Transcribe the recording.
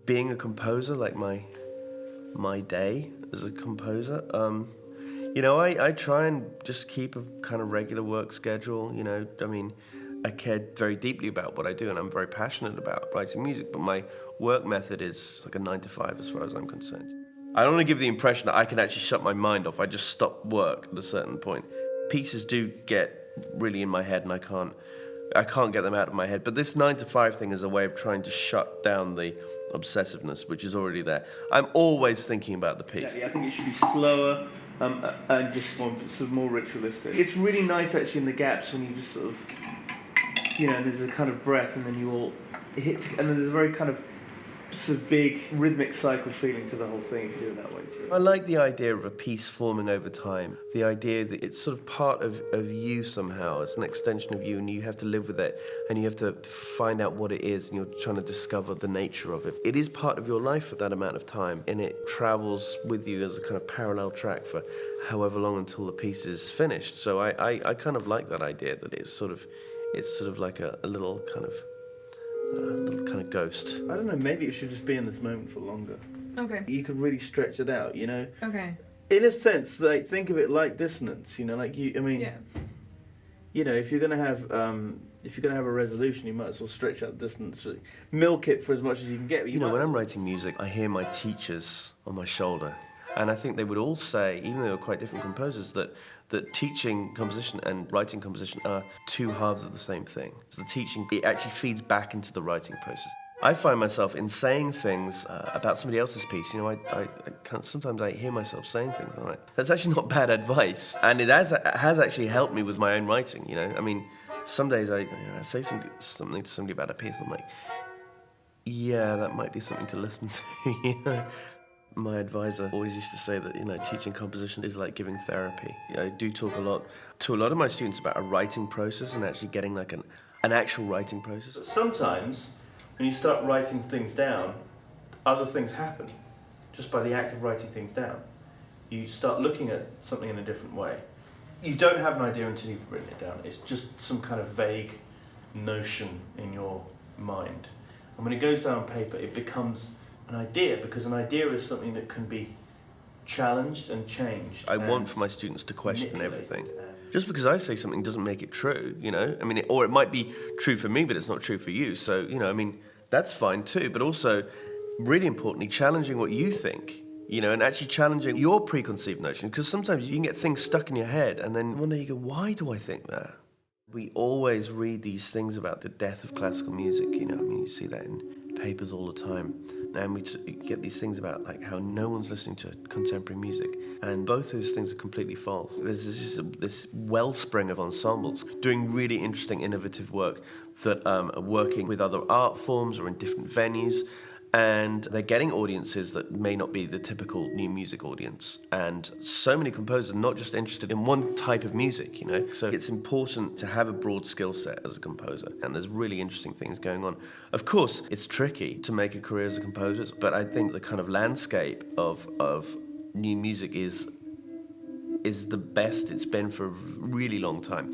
being a composer, like my day as a composer, you know, I try and just keep a kind of regular work schedule, you know. I mean, I care very deeply about what I do, and I'm very passionate about writing music, but my work method is like a 9 to 5 as far as I'm concerned. I don't want to give the impression that I can actually shut my mind off. I just stop work at a certain point. Pieces do get really in my head, and I can't get them out of my head. But this 9 to 5 thing is a way of trying to shut down the obsessiveness, which is already there. I'm always thinking about the piece. Yeah, I think it should be slower and just more ritualistic. It's really nice actually in the gaps when you just sort of, you know, there's a kind of breath and then you all hit, and then there's a very kind of sort of big rhythmic cycle feeling to the whole thing if you do it that way. I like the idea of a piece forming over time. The idea that it's sort of part of you somehow. It's an extension of you, and you have to live with it, and you have to find out what it is, and you're trying to discover the nature of it. It is part of your life for that amount of time, and it travels with you as a kind of parallel track for however long until the piece is finished. So I kind of like that idea that it's sort of like a little kind of ghost. I don't know, maybe it should just be in this moment for longer. Okay. You could really stretch it out, you know? Okay. In a sense, like, think of it like dissonance, you know, like you, I mean, Yeah. you know, if you're gonna have a resolution, you might as well stretch out the distance, milk it for as much as you can get. You know, when I'm writing music, I hear my teachers on my shoulder, and I think they would all say, even though they were quite different composers, that teaching composition and writing composition are two halves of the same thing. So the teaching, it actually feeds back into the writing process. I find myself in saying things about somebody else's piece. You know, I can't, sometimes I hear myself saying things. I'm like, that's actually not bad advice, and it has actually helped me with my own writing. You know, I mean, some days I say something to somebody about a piece, and I'm like, yeah, that might be something to listen to. You know, my advisor always used to say that, you know, teaching composition is like giving therapy. I do talk a lot to a lot of my students about a writing process and actually getting like an actual writing process. Sometimes, when you start writing things down, other things happen. Just by the act of writing things down, you start looking at something in a different way. You don't have an idea until you've written it down. It's just some kind of vague notion in your mind. And when it goes down on paper, it becomes an idea, because an idea is something that can be challenged and changed. I want for my students to question everything. Just because I say something doesn't make it true, you know? I mean, or it might be true for me, but it's not true for you. So, you know, I mean, that's fine too. But also, really importantly, challenging what you think, you know, and actually challenging your preconceived notion. Because sometimes you can get things stuck in your head, and then one day you go, why do I think that? We always read these things about the death of classical music, you know? I mean, you see that in papers all the time. And we get these things about like how no one's listening to contemporary music, and both those things are completely false. There's this wellspring of ensembles doing really interesting, innovative work that are working with other art forms or in different venues, and they're getting audiences that may not be the typical new music audience. And so many composers are not just interested in one type of music, you know? So it's important to have a broad skill set as a composer, and there's really interesting things going on. Of course, it's tricky to make a career as a composer, but I think the kind of landscape of new music is the best it's been for a really long time.